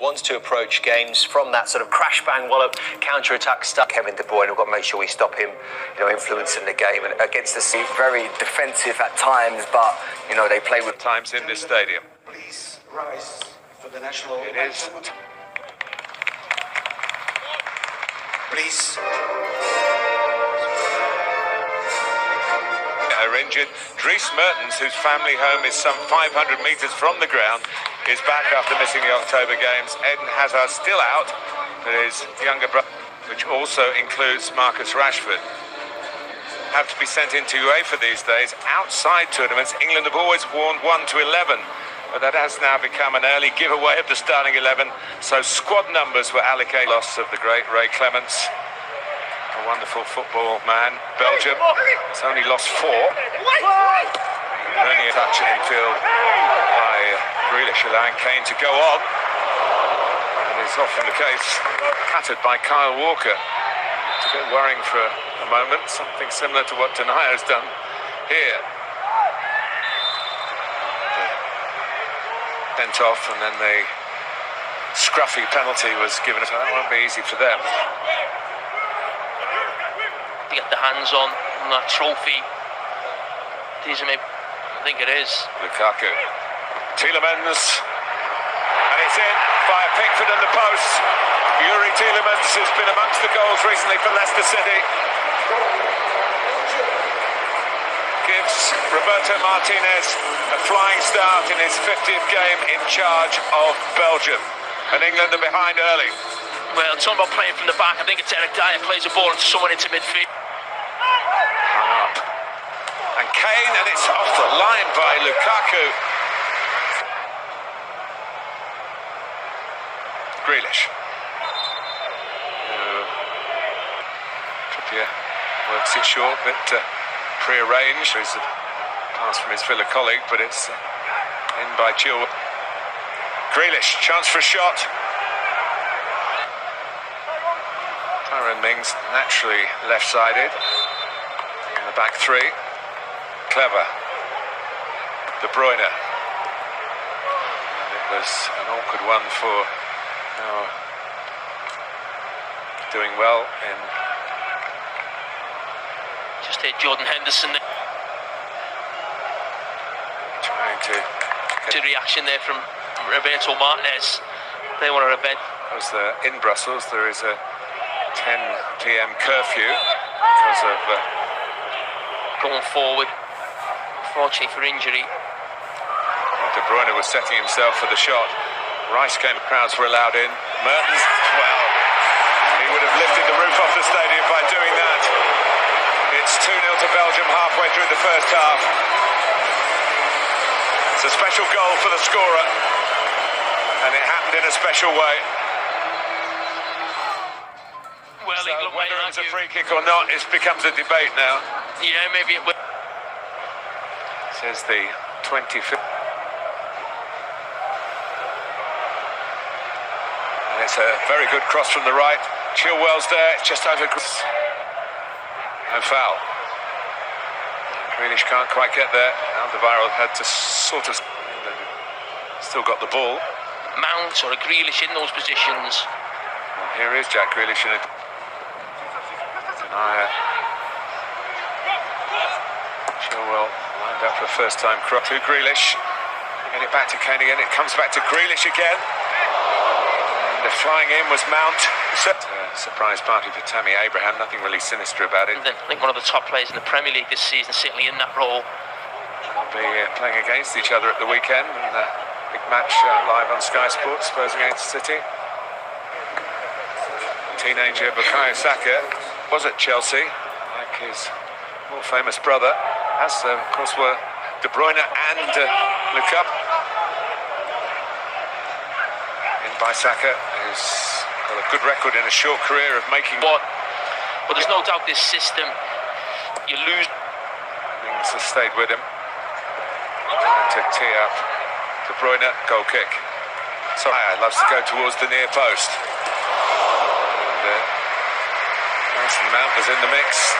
Wants to approach games from that sort of crash bang wallop counter-attack stuff. Kevin De Bruyne, we've got to make sure we stop him, influencing the game and against the sea. Very defensive at times, but they play with times in this stadium. Please rise for the national. It is. Please. Are injured. Dries Mertens, whose family home is some 500 metres from the ground, is back after missing the October games. Eden Hazard still out, but his younger brother, which also includes Marcus Rashford, have to be sent into UEFA these days. Outside tournaments, England have always worn 1 to 11, but that has now become an early giveaway of the starting 11, so squad numbers were allocated. Loss of the great Ray Clements, a wonderful football man. Belgium has only lost 4. Only a touch at infield by Grealish, allowing Kane to go on. And it's often the case, battered by Kyle Walker. It's a bit worrying for a moment, something similar to what Denayer has done here. Sent off, and then the scruffy penalty was given. So that won't be easy for them. To get the hands on that trophy. I think it is. Lukaku. Tielemans. And it's in by Pickford and the post. Yuri Tielemans has been amongst the goals recently for Leicester City. Gives Roberto Martinez a flying start in his 50th game in charge of Belgium. And England are behind early. Well, talking about playing from the back, I think it's Eric Dyer plays a ball into someone into midfield. And Kane, and it's off the line by Lukaku. Grealish. Trippier works it short, but pre-arranged. It's a pass from his fellow colleague, but it's in by Chilwell. Grealish, chance for a shot. Tyrone Mings, naturally left-sided. In the back three. Clever. De Bruyne. And it was an awkward one for doing well in. Just hit Jordan Henderson. Trying to get reaction there from Roberto Martinez. They want to event. As in Brussels, there is a 10 p.m. curfew because of going forward. Unfortunately for injury. De Bruyne was setting himself for the shot. Rice came, crowds were allowed in. Mertens, well, he would have lifted the roof off the stadium by doing that. It's 2-0 to Belgium halfway through the first half. It's a special goal for the scorer, and it happened in a special way. Well, so whether it's a free kick or not, it becomes a debate now. Yeah, maybe it will. Says the 25th. And it's a very good cross from the right. Chilwell's there, it's just over. No foul. Grealish can't quite get there. Alderweireld had to sort of. Still got the ball. Mount or a Grealish in those positions. Well, here is Jack Grealish in it. Denayer. Chilwell lined up for a first-time cross to Grealish. Getting it back to Kane again. It comes back to Grealish again. And the flying in was Mount. Surprise party for Tammy Abraham. Nothing really sinister about it. I think one of the top players in the Premier League this season, certainly in that role. They'll be playing against each other at the weekend. And big match live on Sky Sports, Spurs against City. Teenager Bukayo Saka was at Chelsea, like his more famous brother, as of course were De Bruyne and Lukaku. In by Saka, who's got a good record in a short career of making what. But there's no doubt this system, you lose. Things have stayed with him. To tee up De Bruyne, goal kick. So loves to go towards the near post. And Mason Mount was in the mix.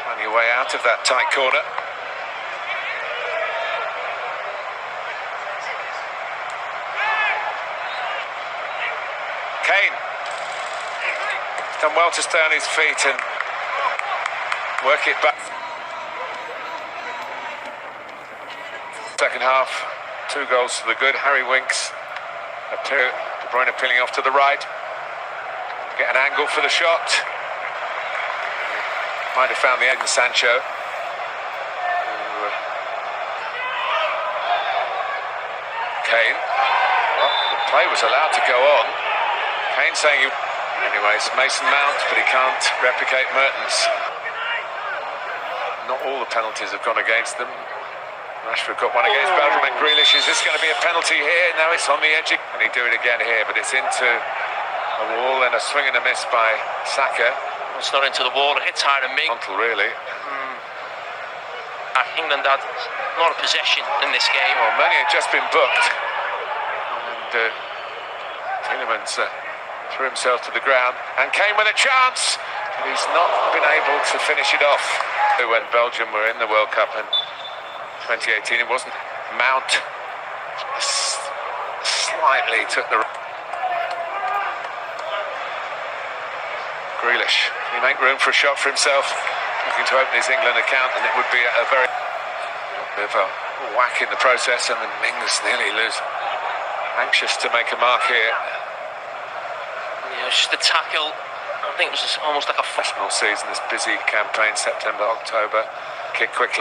Finding a way out of that tight corner. done well to stay on his feet and work it back. Second half, 2 goals to the good. Harry Winks, De Bruyne peeling off to the right. Get an angle for the shot. Might have found the end, Sancho. Kane. Well, the play was allowed to go on. Kane saying you. Anyways, Mason Mount, but he can't replicate Mertens. Not all the penalties have gone against them. Rashford got one against Belgium and Grealish. Is this going to be a penalty here? No, it's on the edge. And he do it again here, but it's into a wall and a swing and a miss by Saka. It's not into the wall, it hits hard and Ming. Really. England had a lot of possession in this game. Well, many had just been booked. And Tielemans threw himself to the ground and came with a chance. And he's not been able to finish it off. When Belgium were in the World Cup in 2018, it wasn't Mount. Slightly took the... Grealish, can he make room for a shot for himself? Looking to open his England account, and it would be a very bit of a whack in the process, and then Mings nearly anxious to make a mark here. Yeah, just the tackle. I think it was almost like a National season, this busy campaign, September, October. Kick quickly.